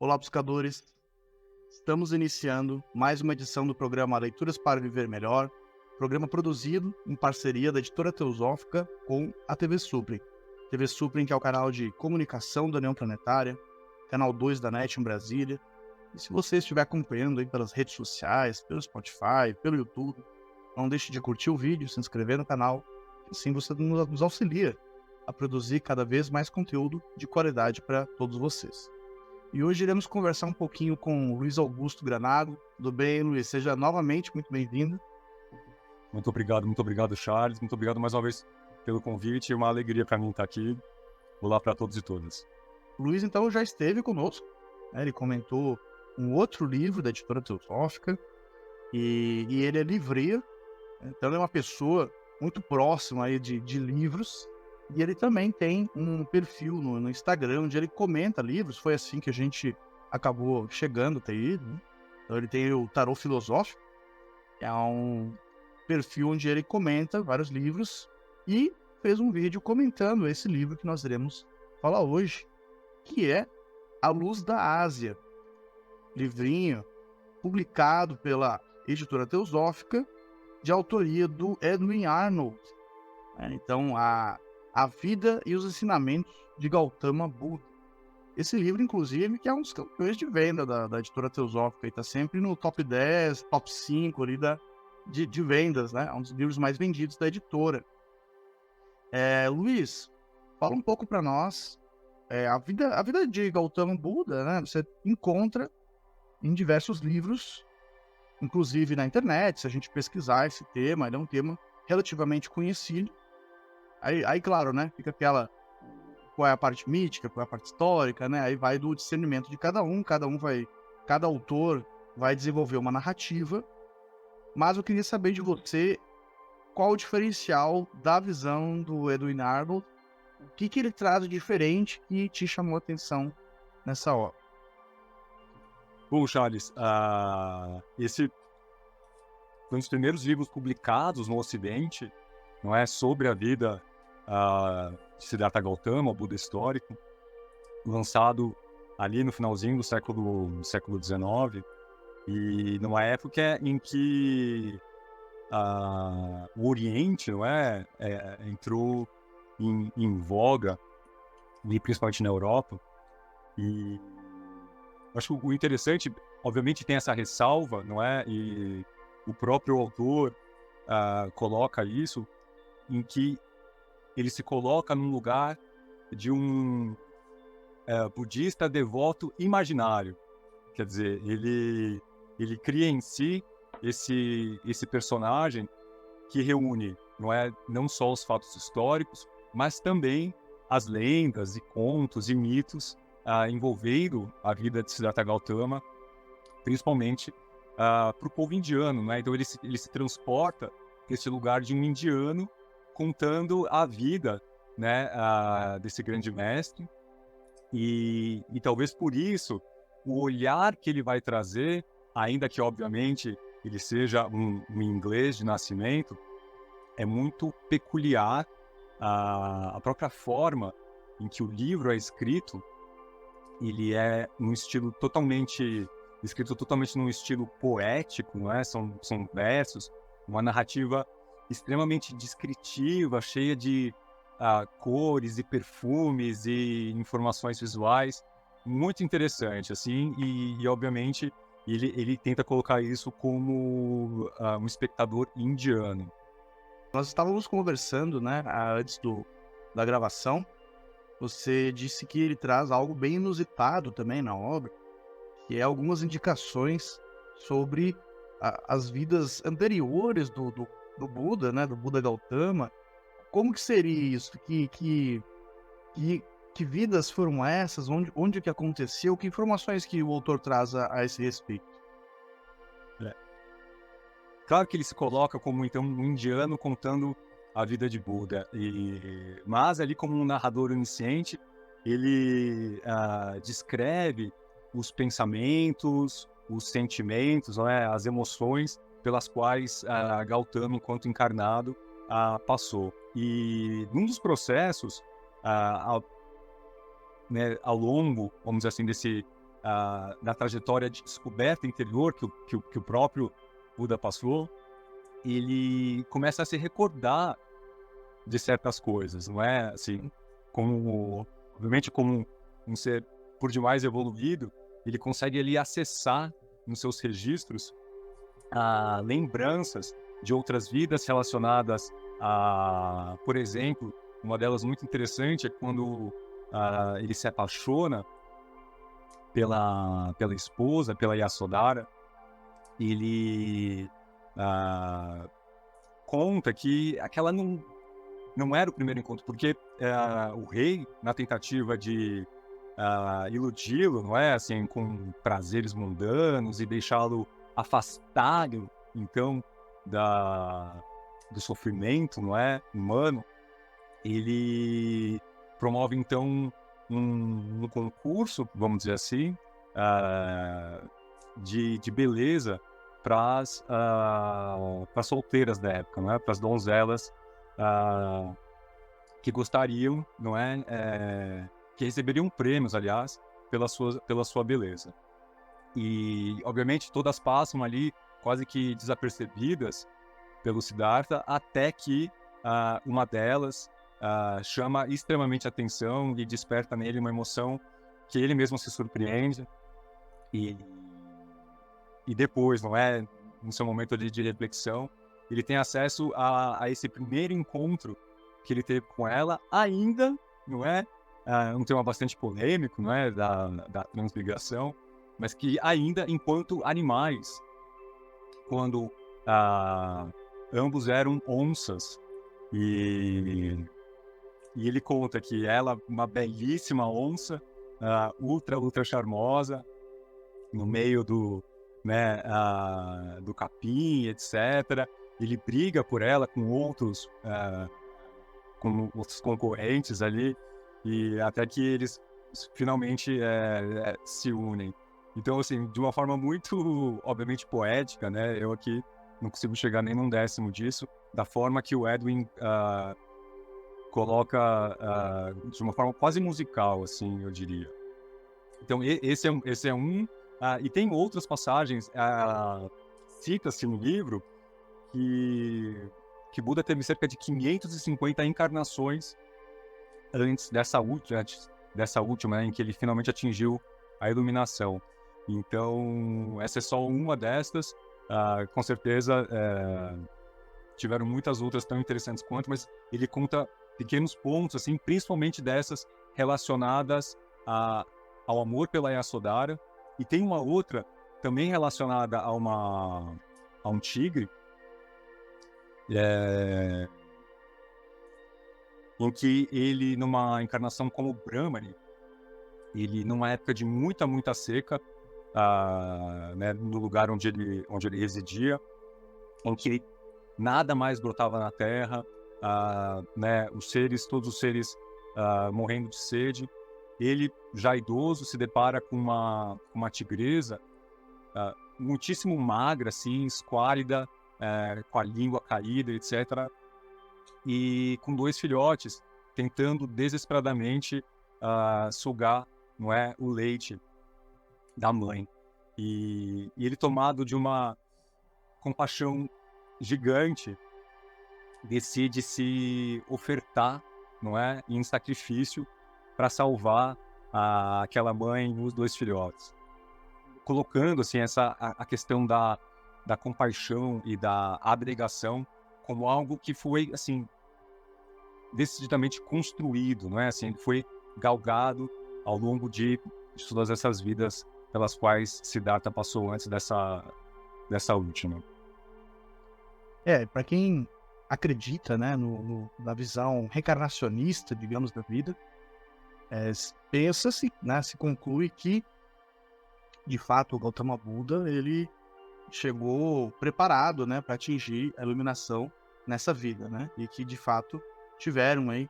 Olá, buscadores! Estamos iniciando mais uma edição do programa Leituras para Viver Melhor, programa produzido em parceria da Editora Teosófica com a TV Suprem. TV Suprem, que é o canal de comunicação da União Planetária, canal 2 da NET em Brasília. E se você estiver acompanhando aí pelas redes sociais, pelo Spotify, pelo YouTube, não deixe de curtir o vídeo, se inscrever no canal, assim você nos auxilia a produzir cada vez mais conteúdo de qualidade para todos vocês. E hoje iremos conversar um pouquinho com o Luiz Augusto Granado. Tudo bem, Luiz? Seja novamente muito bem-vindo. Muito obrigado, Charles. Muito obrigado mais uma vez pelo convite. É uma alegria para mim estar aqui. Olá para todos e todas. O Luiz, então, já esteve conosco, né? Ele comentou um outro livro da Editora Teosófica e ele é livreiro, então ele é uma pessoa muito próxima aí de livros. E ele também tem um perfil no Instagram, onde ele comenta livros. Foi assim que a gente acabou chegando até ele, né? Então ele tem o Tarô Filosófico, é um perfil onde ele comenta vários livros e fez um vídeo comentando esse livro que nós iremos falar hoje, que é A Luz da Ásia, livrinho publicado pela Editora Teosófica, de autoria do Edwin Arnold. Então, a vida e os ensinamentos de Gautama Buda. Esse livro, inclusive, que é um dos campeões de venda da Editora Teosófica, e está sempre no top 10, top 5 ali de vendas, né? É um dos livros mais vendidos da editora. Luiz, fala um pouco para nós. A vida de Gautama Buda, né? Você encontra em diversos livros, inclusive na internet. Se a gente pesquisar esse tema, ele é um tema relativamente conhecido. Aí, claro, né? Fica aquela... Qual é a parte mítica, qual é a parte histórica, né? Aí vai do discernimento de cada autor vai desenvolver uma narrativa. Mas eu queria saber de você qual o diferencial da visão do Edwin Arnold, o que ele traz de diferente que te chamou a atenção nessa obra. Bom, Charles, esse foi um dos primeiros livros publicados no Ocidente, não é, sobre a vida de Siddhartha Gautama, o Buda histórico, lançado ali no finalzinho do século XIX, e numa época em que o Oriente, não é, entrou em voga, e principalmente na Europa. E acho que o interessante, obviamente, tem essa ressalva, não é, e o próprio autor coloca isso, em que ele se coloca num lugar de um budista devoto imaginário. Quer dizer, ele cria em si esse personagem que reúne, não só os fatos históricos, mas também as lendas e contos e mitos envolvendo a vida de Siddhartha Gautama, principalmente para o povo indiano, né? Então ele se transporta para esse lugar de um indiano, contando a vida, né, desse grande mestre, e talvez por isso o olhar que ele vai trazer, ainda que obviamente ele seja um inglês de nascimento, é muito peculiar. A própria forma em que o livro é escrito, ele é escrito totalmente num estilo poético, não é? São versos, uma narrativa extremamente descritiva, cheia de cores e perfumes e informações visuais, muito interessante, assim, e obviamente ele tenta colocar isso como um espectador indiano. Nós estávamos conversando, né, antes da gravação. Você disse que ele traz algo bem inusitado também na obra, que é algumas indicações sobre as vidas anteriores do Buda, né, do Buda Gautama. Como que seria isso? Que vidas foram essas? Onde que aconteceu? Que informações que o autor traz a esse respeito? Claro que ele se coloca como, então, um indiano contando a vida de Buda, mas ali como um narrador onisciente, ele descreve os pensamentos, os sentimentos, não é, as emoções pelas quais Gautama, enquanto encarnado, passou. E num dos processos, né, ao longo, vamos dizer assim, da trajetória de descoberta interior que o próprio Buda passou, ele começa a se recordar de certas coisas, não é? Assim, obviamente, como um ser por demais evoluído, ele consegue ali acessar nos seus registros lembranças de outras vidas relacionadas a, por exemplo, uma delas muito interessante é quando ele se apaixona pela esposa, pela Yasodhara. Ele conta que aquela não era o primeiro encontro, porque o rei, na tentativa de iludi-lo, não é, assim, com prazeres mundanos e deixá-lo afastado, então, do sofrimento, não é, humano, ele promove, então, um concurso, vamos dizer assim, de beleza para as solteiras da época, não é? Para as donzelas que gostariam, não é, que receberiam prêmios, aliás, pela sua beleza. E, obviamente, todas passam ali quase que desapercebidas pelo Siddhartha, até que uma delas chama extremamente atenção e desperta nele uma emoção que ele mesmo se surpreende. E depois, não é, no seu momento de reflexão, ele tem acesso a esse primeiro encontro que ele teve com ela, ainda, não é, um tema bastante polêmico, não é, da transmigração, mas que ainda enquanto animais, quando ambos eram onças, e ele conta que ela, uma belíssima onça, ultra charmosa, no meio do capim, etc. Ele briga por ela com outros concorrentes ali, e até que eles finalmente se unem. Então, assim, de uma forma muito, obviamente, poética, né? Eu aqui não consigo chegar nem num décimo disso, da forma que o Edwin coloca de uma forma quase musical, assim, eu diria. Então, esse é um. E tem outras passagens, cita-se no livro, que Buda teve cerca de 550 encarnações antes dessa última, né, em que ele finalmente atingiu a iluminação. Então, essa é só uma destas. Com certeza, tiveram muitas outras tão interessantes quanto, mas ele conta pequenos pontos, assim, principalmente dessas relacionadas ao amor pela Yasodhara. E tem uma outra também relacionada a um tigre, em que ele, numa encarnação como Brahmani, ele, numa época de muita seca, né, no lugar onde ele residia, em que nada mais brotava na terra, né, todos os seres morrendo de sede. Ele, já idoso, se depara com uma tigresa muitíssimo magra, assim, esquálida, com a língua caída, etc. E com 2 filhotes, tentando desesperadamente sugar, não é, o leite da mãe. E ele, tomado de uma compaixão gigante, decide se ofertar, não é, em sacrifício para salvar aquela mãe e os 2 filhotes, colocando, assim, a questão da compaixão e da abnegação como algo que foi, assim, decididamente construído, não é, assim, foi galgado ao longo de todas essas vidas pelas quais Siddhartha passou antes dessa última. Para quem acredita, né, na visão reencarnacionista, digamos, da vida, pensa-se, né, se conclui que, de fato, o Gautama Buda, ele chegou preparado, né, para atingir a iluminação nessa vida, né, e que, de fato, tiveram aí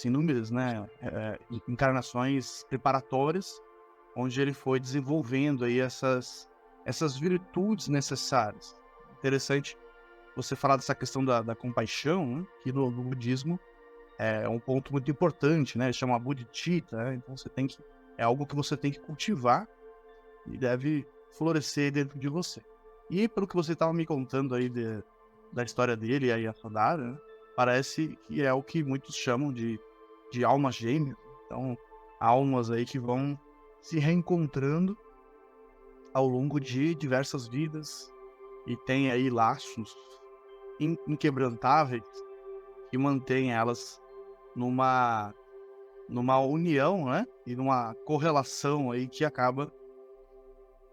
inúmeras, né, encarnações preparatórias, onde ele foi desenvolvendo aí essas virtudes necessárias. Interessante você falar dessa questão da compaixão, né, que no budismo é um ponto muito importante, né? Chama bodhicitta, né? Então é algo que você tem que cultivar e deve florescer dentro de você. E pelo que você estava me contando aí da história dele e aí a Sandara, né, parece que é o que muitos chamam de almas gêmeas. Então, almas aí que vão se reencontrando ao longo de diversas vidas e tem aí laços inquebrantáveis que mantêm elas numa união, né? E numa correlação aí que acaba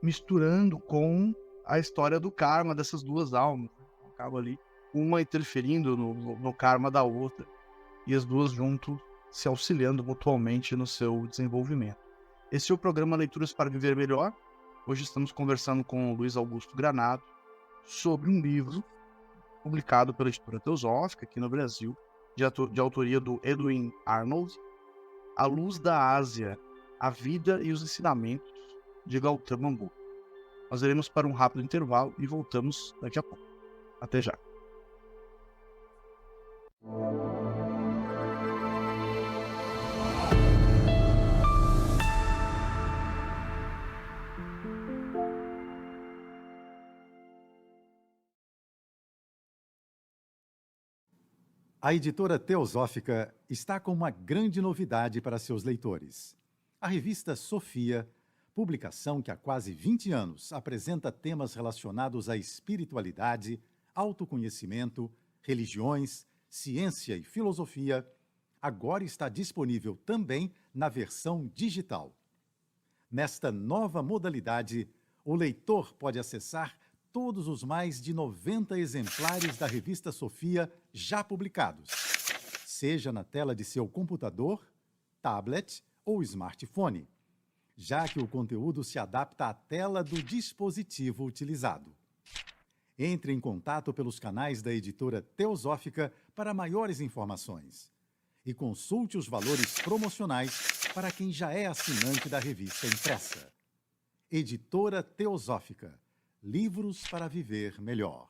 misturando com a história do karma dessas duas almas. Acaba ali uma interferindo no karma da outra e as duas juntos se auxiliando mutuamente no seu desenvolvimento. Esse é o programa Leituras para Viver Melhor. Hoje estamos conversando com o Luiz Augusto Granato sobre um livro publicado pela Editora Teosófica aqui no Brasil, de autoria do Edwin Arnold, A Luz da Ásia, a Vida e os Ensinamentos de Gautama Buda. Nós iremos para um rápido intervalo e voltamos daqui a pouco. Até já. A Editora Teosófica está com uma grande novidade para seus leitores. A revista Sofia, publicação que há quase 20 anos apresenta temas relacionados à espiritualidade, autoconhecimento, religiões, ciência e filosofia, agora está disponível também na versão digital. Nesta nova modalidade, o leitor pode acessar todos os mais de 90 exemplares da revista Sofia já publicados, seja na tela de seu computador, tablet ou smartphone, já que o conteúdo se adapta à tela do dispositivo utilizado. Entre em contato pelos canais da Editora Teosófica para maiores informações e consulte os valores promocionais para quem já é assinante da revista impressa. Editora Teosófica. Livros para viver melhor.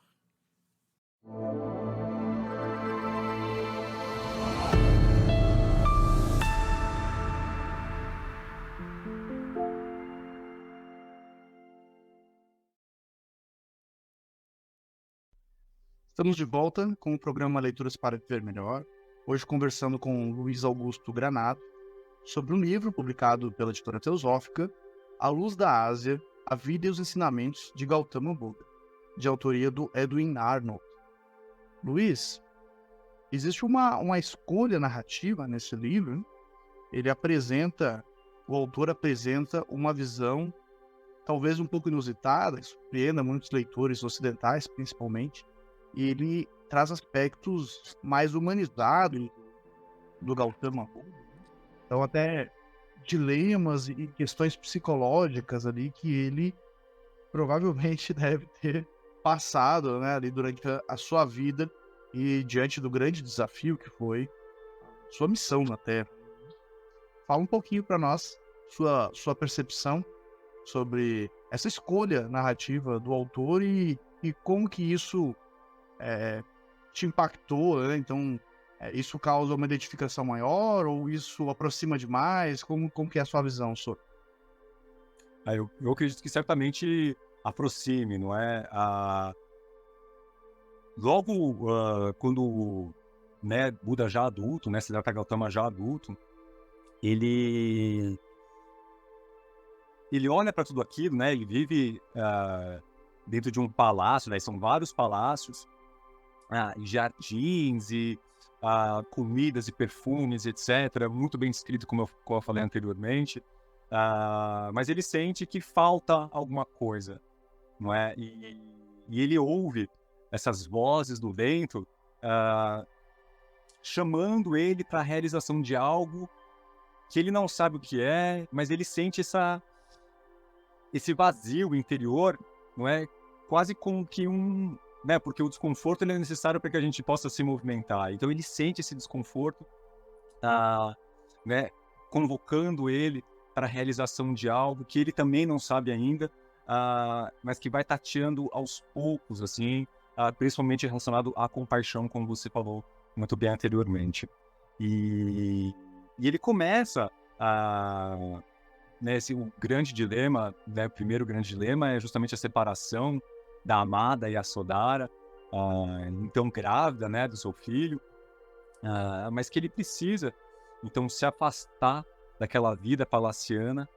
Estamos de volta com o programa Leituras para Viver Melhor, hoje conversando com Luiz Augusto Granato sobre um livro publicado pela Editora Teosófica, A Luz da Ásia, a Vida e os Ensinamentos de Gautama Buda, de autoria do Edwin Arnold. Luiz, existe uma escolha narrativa nesse livro, né? O autor apresenta uma visão talvez um pouco inusitada, que surpreenda muitos leitores ocidentais, principalmente, e ele traz aspectos mais humanizados do Gautama Buda. Então, até dilemas e questões psicológicas ali que ele provavelmente deve ter passado, né, ali durante a sua vida e diante do grande desafio que foi sua missão na Terra. Fala um pouquinho para nós sua percepção sobre essa escolha narrativa do autor e como que isso te impactou, né? Então, isso causa uma identificação maior ou isso aproxima demais? Como que é a sua visão sobre? Eu acredito que certamente aproxime, não é? Logo quando Buda já adulto, né, Siddhartha Gautama já adulto, ele olha para tudo aquilo, né? Ele vive dentro de um palácio, né? São vários palácios, e jardins e comidas e perfumes, etc. Muito bem descrito, como eu falei anteriormente. Mas ele sente que falta alguma coisa, não é? E ele ouve essas vozes do vento chamando ele para a realização de algo que ele não sabe o que é, mas ele sente esse vazio interior, não é? Quase como que né? Porque o desconforto ele é necessário para que a gente possa se movimentar. Então ele sente esse desconforto, né? Convocando ele para a realização de algo que ele também não sabe ainda, mas que vai tateando aos poucos, assim, principalmente relacionado à compaixão, como você falou muito bem anteriormente. E ele começa né, o grande dilema, né, o primeiro grande dilema é justamente a separação da amada Yasodhara, então grávida, né, do seu filho, mas que ele precisa, então, se afastar daquela vida palaciana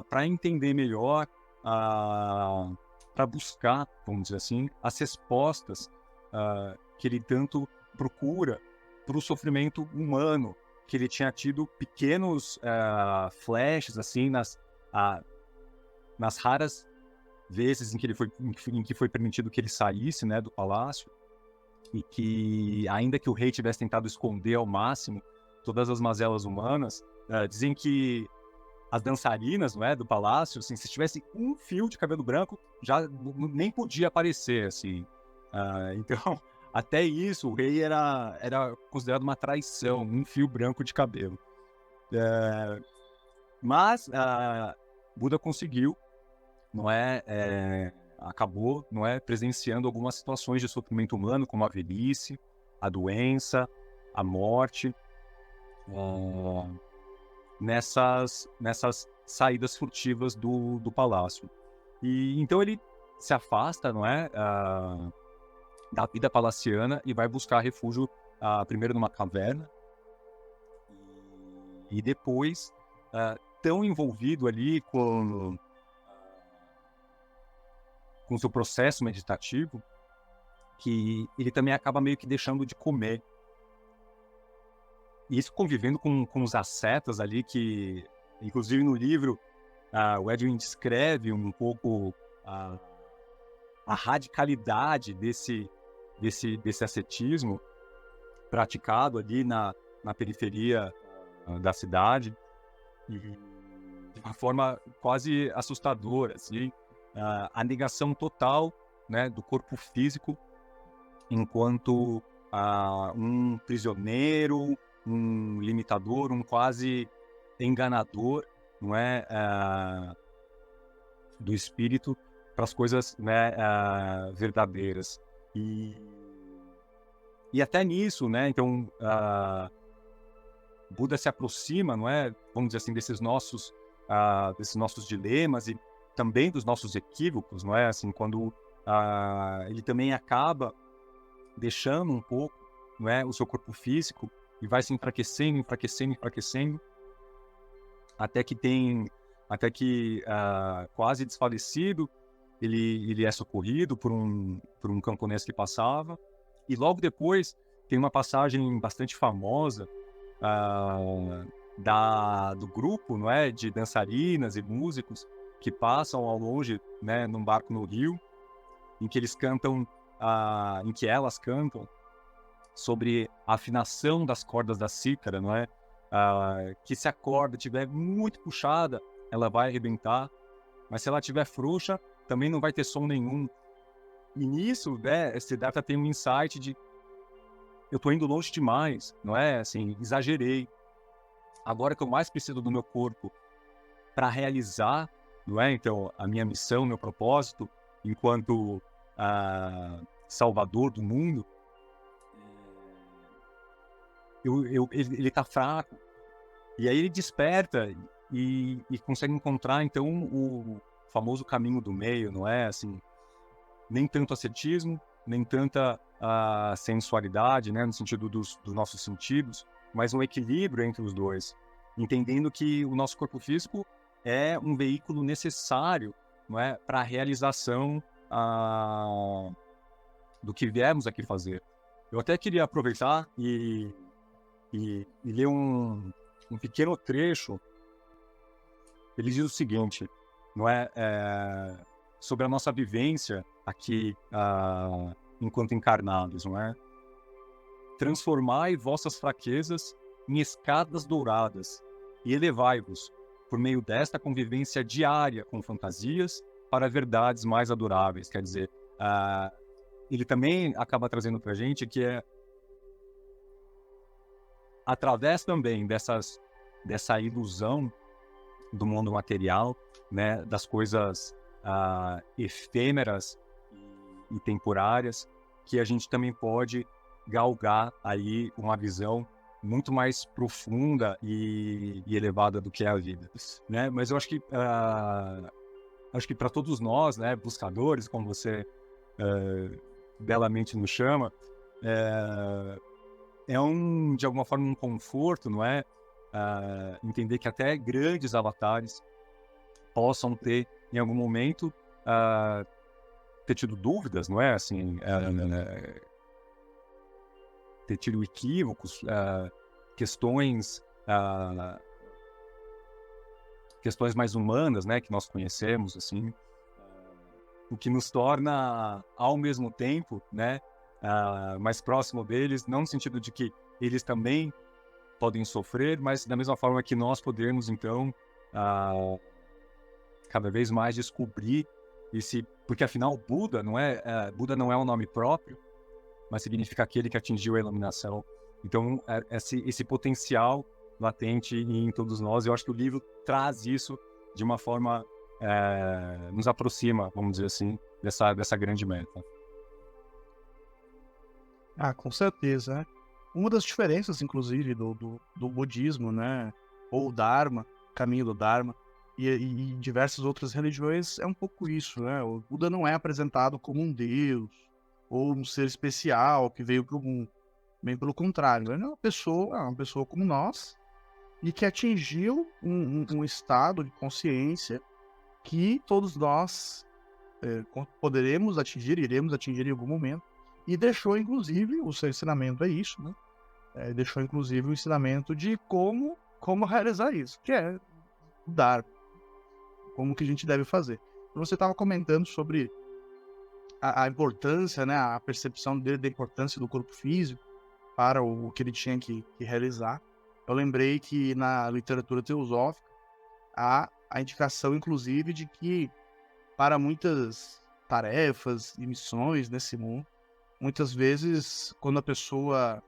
para entender melhor, para buscar, vamos dizer assim, as respostas que ele tanto procura para o sofrimento humano, que ele tinha tido pequenos flashes assim nas raras vezes em que foi permitido que ele saísse, né, do palácio, e que, ainda que o rei tivesse tentado esconder ao máximo todas as mazelas humanas, dizem que as dançarinas, não é, do palácio, assim, se tivesse um fio de cabelo branco, já nem podia aparecer, assim. Então, até isso, o rei era considerado uma traição, um fio branco de cabelo. Mas Buda conseguiu, não é, acabou, não é, presenciando algumas situações de sofrimento humano, como a velhice, a doença, a morte, nessas saídas furtivas do palácio. E então ele se afasta, não é, da vida palaciana e vai buscar refúgio primeiro numa caverna e depois tão envolvido ali com o seu processo meditativo que ele também acaba meio que deixando de comer. E isso convivendo com os ascetas ali, que inclusive no livro o Edwin descreve um pouco a radicalidade desse ascetismo praticado ali na periferia da cidade, e de uma forma quase assustadora, assim, a negação total, né, do corpo físico enquanto um prisioneiro, um limitador, um quase enganador, não é, do espírito para as coisas, né, verdadeiras. E até nisso, né, então Buda se aproxima, não é, vamos dizer assim, desses nossos dilemas e também dos nossos equívocos, não é, assim, quando ele também acaba deixando um pouco, não é, o seu corpo físico e vai se enfraquecendo, até que quase desfalecido, ele é socorrido por um camponês que passava, e logo depois tem uma passagem bastante famosa do grupo, não é, de dançarinas e músicos que passam ao longe, né, num barco no rio, em que eles cantam, em que elas cantam sobre a afinação das cordas da cítara, não é? Que se a corda estiver muito puxada, ela vai arrebentar, mas se ela estiver frouxa, também não vai ter som nenhum. E nisso, né, Siddhartha tem um insight de eu estou indo longe demais, não é? Assim, exagerei. Agora que eu mais preciso do meu corpo para realizar, não é? Então, a minha missão, meu propósito, enquanto salvador do mundo, ele está fraco. E aí ele desperta e consegue encontrar, então, o famoso caminho do meio, não é? Assim, nem tanto ascetismo, nem tanta sensualidade, né, no sentido dos nossos sentidos, mas um equilíbrio entre os dois, entendendo que o nosso corpo físico é um veículo necessário, não é, para a realização do que viemos aqui fazer. Eu até queria aproveitar e ler um pequeno trecho. Ele diz o seguinte, não é, sobre a nossa vivência aqui enquanto encarnados, não é? Transformai vossas fraquezas em escadas douradas e elevai-vos, por meio desta convivência diária com fantasias, para verdades mais adoráveis. Quer dizer, ele também acaba trazendo para a gente que é através também dessa ilusão do mundo material, né, das coisas efêmeras e temporárias, que a gente também pode galgar aí uma visão muito mais profunda e elevada do que é a vida, né? Mas eu acho que para todos nós, né, buscadores, como você belamente nos chama, de alguma forma um conforto, não é? Entender que até grandes avatares possam ter, em algum momento, ter tido dúvidas, não é? Assim, ter tido equívocos, questões mais humanas, né, que nós conhecemos, assim, o que nos torna, ao mesmo tempo, né, mais próximo deles, não no sentido de que eles também podem sofrer, mas da mesma forma que nós podemos, então, cada vez mais descobrir porque afinal Buda não é um nome próprio, mas significa aquele que atingiu a iluminação. Então, esse potencial latente em todos nós, eu acho que o livro traz isso de uma forma, nos aproxima, vamos dizer assim, dessa grande meta. Com certeza, né? Uma das diferenças, inclusive, do budismo, né, ou Dharma, caminho do Dharma, e diversas outras religiões, é um pouco isso, né? O Buda não é apresentado como um deus, ou um ser especial que veio pro mundo. Bem pelo contrário, ele é uma pessoa como nós, e que atingiu um estado de consciência que todos nós iremos atingir em algum momento, e deixou, inclusive, o seu ensinamento é isso, né? Deixou, inclusive, o ensinamento de como realizar isso, que é dar, como que a gente deve fazer. Você estava comentando sobre a importância, né, a percepção dele da importância do corpo físico para o que ele tinha que realizar. Eu lembrei que na literatura teosófica há a indicação, inclusive, de que para muitas tarefas e missões nesse mundo, muitas vezes, quando a pessoa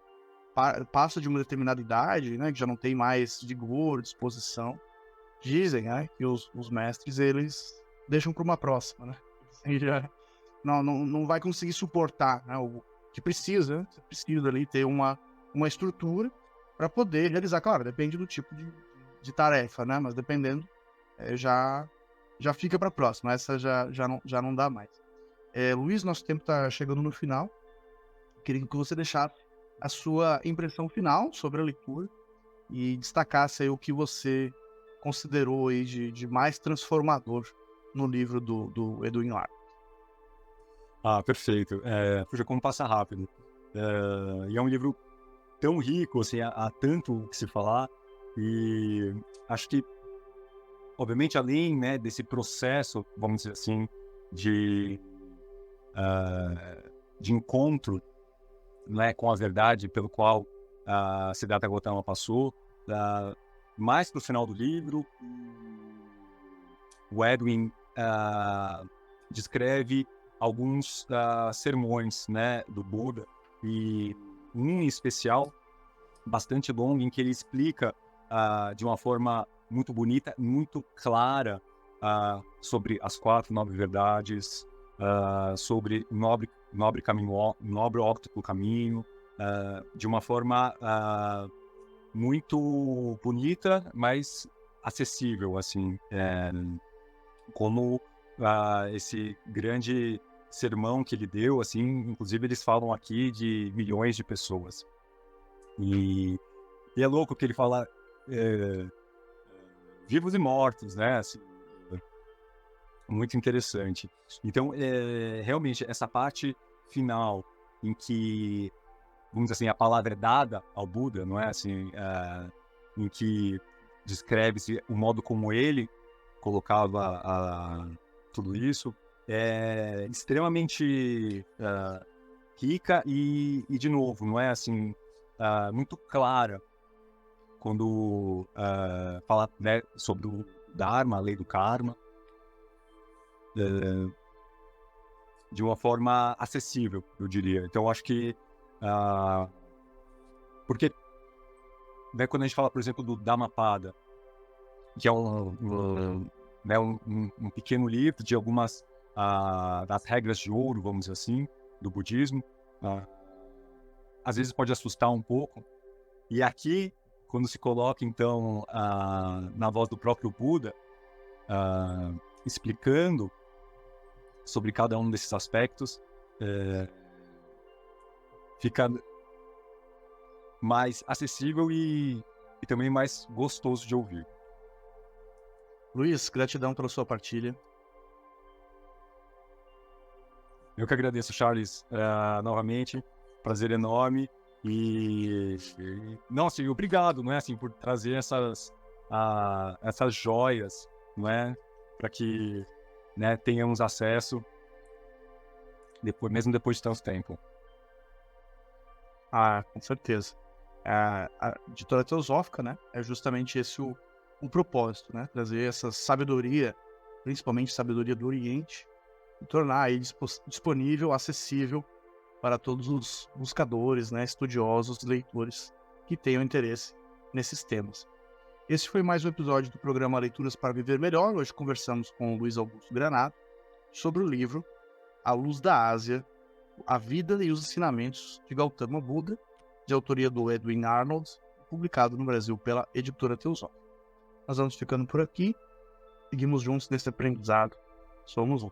passa de uma determinada idade, né, que já não tem mais vigor, disposição, dizem, né, que os mestres, eles deixam para uma próxima, né? Ele já não vai conseguir suportar, né, o que precisa, né? Você precisa ali ter uma estrutura para poder realizar. Claro, depende do tipo de tarefa, né? Mas dependendo, já fica para a próxima. Essa já não dá mais. Luiz, nosso tempo está chegando no final. Queria que você deixasse a sua impressão final sobre a leitura e destacasse aí o que você considerou aí de mais transformador no livro do Edwin Lar. Perfeito. Puxa, como passa rápido. E é um livro tão rico, assim, há tanto o que se falar, e acho que, obviamente, além, né, desse processo, vamos dizer assim, de encontro, né, com a verdade pelo qual a Siddhartha Gautama passou, mais para o final do livro, o Edwin descreve alguns sermões, né, do Buda, e um em especial, bastante longo, em que ele explica de uma forma muito bonita, muito clara, sobre as 4 nobres verdades, sobre nobre caminho, nobre óptico caminho, de uma forma muito bonita, mas acessível, assim, como esse grande sermão que ele deu, assim, inclusive eles falam aqui de milhões de pessoas. E é louco que ele fala vivos e mortos, né? Assim, muito interessante. Então, realmente, essa parte final em que, vamos dizer assim, a palavra é dada ao Buda, não é? Assim, em que descreve-se o modo como ele colocava tudo isso, é extremamente rica e, de novo, não é assim, muito clara quando fala, né, sobre o Dharma, a lei do karma, de uma forma acessível, eu diria. Então, acho que porque, né, quando a gente fala, por exemplo, do Dhammapada, que é um pequeno livro de algumas das regras de ouro, vamos dizer assim, do budismo, às vezes pode assustar um pouco, E aqui, quando se coloca, então, na voz do próprio Buda, explicando sobre cada um desses aspectos, fica mais acessível e também mais gostoso de ouvir. Luiz, gratidão pela sua partilha. Eu que agradeço, Charles, novamente, prazer enorme nossa, e obrigado, não é, assim, por trazer essas joias, não é, para que, né, tenhamos acesso mesmo depois de tanto tempo. Com certeza. A editora teosófica, né, é justamente esse o propósito, né, trazer essa sabedoria, principalmente sabedoria do Oriente, e tornar aí disponível, acessível para todos os buscadores, né, estudiosos, leitores que tenham interesse nesses temas. Esse foi mais um episódio do programa Leituras para Viver Melhor. Hoje conversamos com o Luiz Augusto Granado sobre o livro A Luz da Ásia, A Vida e os Ensinamentos de Gautama Buda, de autoria do Edwin Arnold, publicado no Brasil pela editora Teosófica. Nós vamos ficando por aqui. Seguimos juntos nesse aprendizado. Somos um.